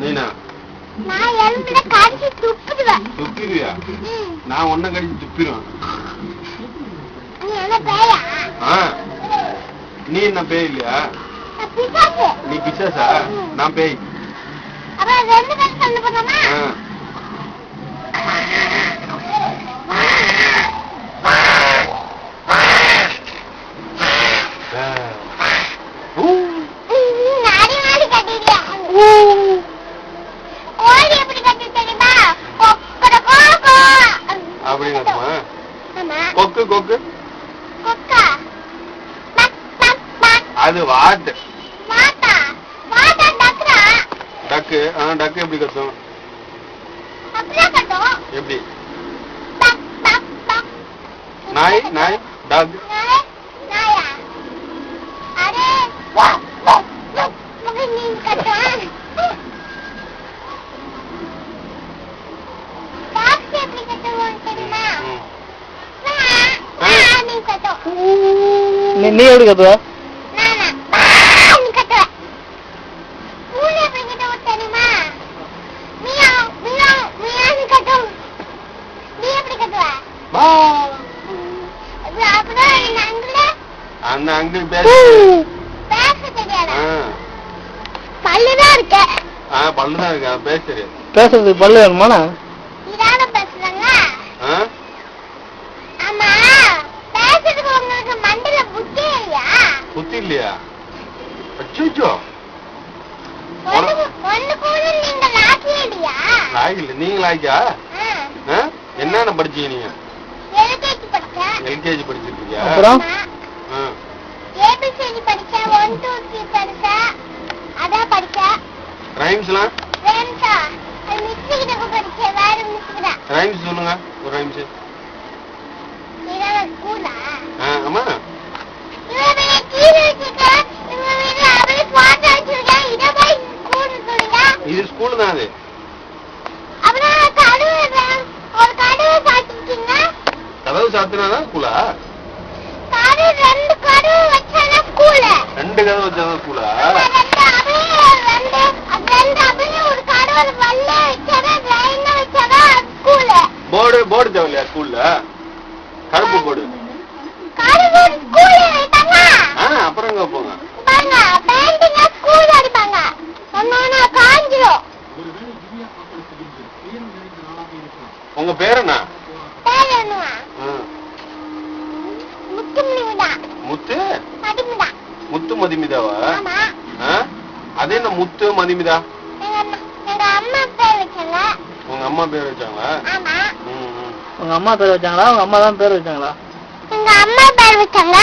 நீனா துப்பிடுவியா? நான் ஒன்னும் கடிச்சு துப்பிடுவேன். நீ என்ன பேய் இல்லையா? நீ பிசாசா? நான் பேய். அப்படி கட்டுமா? கொக்கு கொக்கு அது வாட்டு. டக்கு டக்கு எப்படி கத்தும்? எப்படி? நாய் நாய் டாக் நீ எப்படி கத்துவ? அந்த அங்கிள் பல்லுதான் இருக்கு. பல்லுதான் இருக்கு. பேச தெரியாது. பேசுறதுக்கு பல்லு வேணுமாண்ணா? புத்தி இல்லையா? அச்சோ நீங்க லாய்க்கா? என்னென்ன படிச்சீங்க நீங்க? எல்கேஜி படிச்சிருக்கீங்க. அப்புறம் ரைம்ஸ்லாம் ரைம்ஸ் சொல்லுங்க. ஒரு ரைம்ஸ். ஆமா இது ஸ்கூல் தான். அது கதவு சாத்தினாதான் ஸ்கூலா? ரெண்டு கதவு வச்சாதான் ஸ்கூலா? போர்டு போர்டு தேவையில்லையா ஸ்கூல்ல? கருப்பு போர்டு. அப்புறம் எங்க போங்க? உங்க பேர் என்ன? முத்து முத்து மதிமிதாவா? அது என்ன முத்து மதிமிதா? உங்க அம்மா பேர் வச்சாங்களா? உங்க அம்மா பேர் வச்சாங்களா? உங்க அம்மா தான் பேர் வச்சாங்களா? எங்க அம்மா பேர் வச்சாங்க.